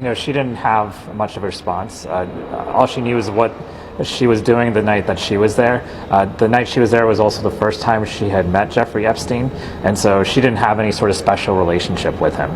She didn't have much of a response. All she knew is what she was doing the night that she was there. The night she was there was also the first time she had met Jeffrey Epstein, and so she didn't have any sort of special relationship with him.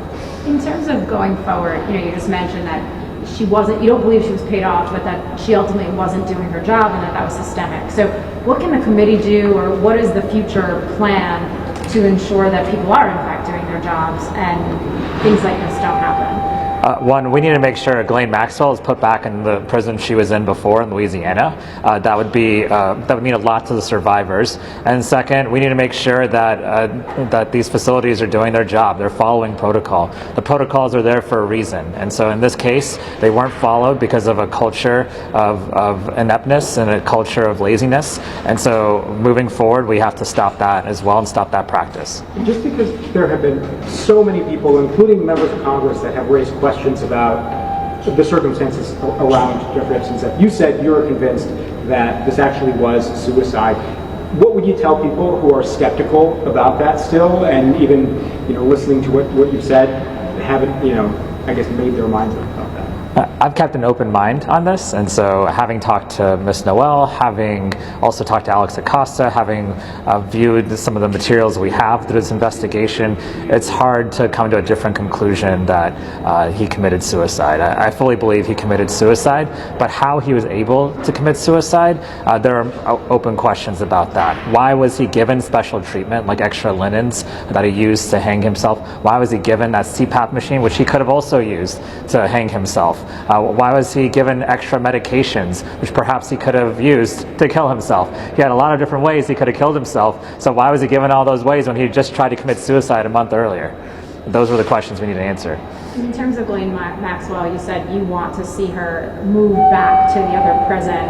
In terms of going forward, you just mentioned that you don't believe she was paid off, but that she ultimately wasn't doing her job and that was systemic. So what can the committee do, or what is the future plan to ensure that people are in fact doing their jobs and things like this don't happen? One, we need to make sure Ghislaine Maxwell is put back in the prison she was in before in Louisiana. That would mean a lot to the survivors. And second, we need to make sure that these facilities are doing their job. They're following protocol. The protocols are there for a reason. And so in this case, they weren't followed because of a culture of ineptness and a culture of laziness. And so moving forward, we have to stop that as well and stop that practice. Just because there have been so many people, including members of Congress, that have raised questions about the circumstances around Jeffrey Epstein's death. You said you're convinced that this actually was suicide. What would you tell people who are skeptical about that still, and even listening to what you've said, haven't I guess made their minds up about that? I've kept an open mind on this, and so having talked to Ms. Noel, having also talked to Alex Acosta, having viewed some of the materials we have through this investigation, it's hard to come to a different conclusion that he committed suicide. I fully believe he committed suicide, but how he was able to commit suicide, there are open questions about that. Why was he given special treatment, like extra linens that he used to hang himself? Why was he given that CPAP machine, which he could have also used to hang himself? Why was he given extra medications, which perhaps he could have used to kill himself? He had a lot of different ways he could have killed himself, so why was he given all those ways when he just tried to commit suicide a month earlier? Those were the questions we need to answer. In terms of Ghislaine Maxwell, you said you want to see her move back to the other prison.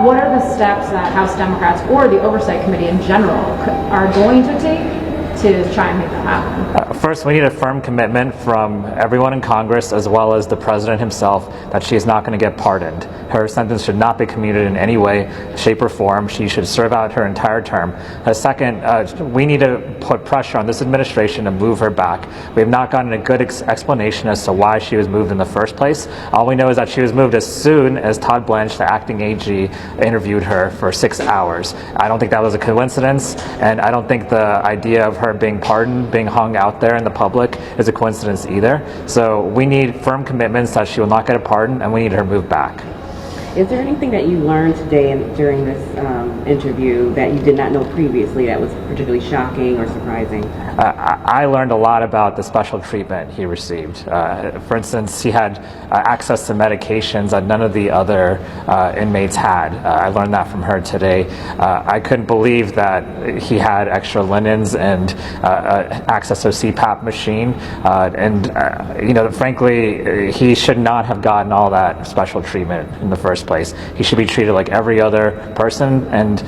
What are the steps that House Democrats or the Oversight Committee in general are going to take to try and make that happen? First, we need a firm commitment from everyone in Congress as well as the president himself that she is not going to get pardoned. Her sentence should not be commuted in any way, shape, or form. She should serve out her entire term. Second, we need to put pressure on this administration to move her back. We have not gotten a good explanation as to why she was moved in the first place. All we know is that she was moved as soon as Todd Blanche, the acting AG, interviewed her for 6 hours. I don't think that was a coincidence, and I don't think the idea of her being pardoned, being hung out there in the public is a coincidence either. So we need firm commitments that she will not get a pardon, and we need her moved back. Is there anything that you learned today during this interview that you did not know previously that was particularly shocking or surprising? I learned a lot about the special treatment he received. For instance, he had access to medications that none of the other inmates had. I learned that from her today. I couldn't believe that he had extra linens and access to a CPAP machine. Frankly, he should not have gotten all that special treatment in the first place. He should be treated like every other person, and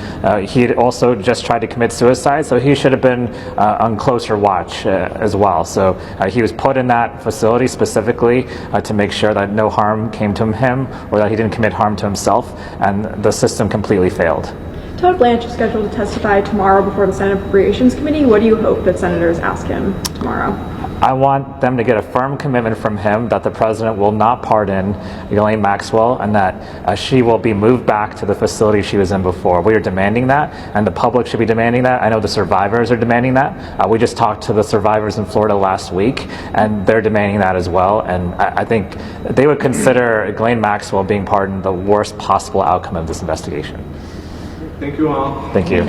he also just tried to commit suicide, so he should have been on closer watch as well. So he was put in that facility specifically to make sure that no harm came to him or that he didn't commit harm to himself, and the system completely failed. Todd Blanche is scheduled to testify tomorrow before the Senate Appropriations Committee. What do you hope that senators ask him tomorrow? I want them to get a firm commitment from him that the president will not pardon Ghislaine Maxwell and that she will be moved back to the facility she was in before. We are demanding that, and the public should be demanding that. I know the survivors are demanding that. We just talked to the survivors in Florida last week, and they're demanding that as well. And I think they would consider Ghislaine Maxwell being pardoned the worst possible outcome of this investigation. Thank you all. Thank you.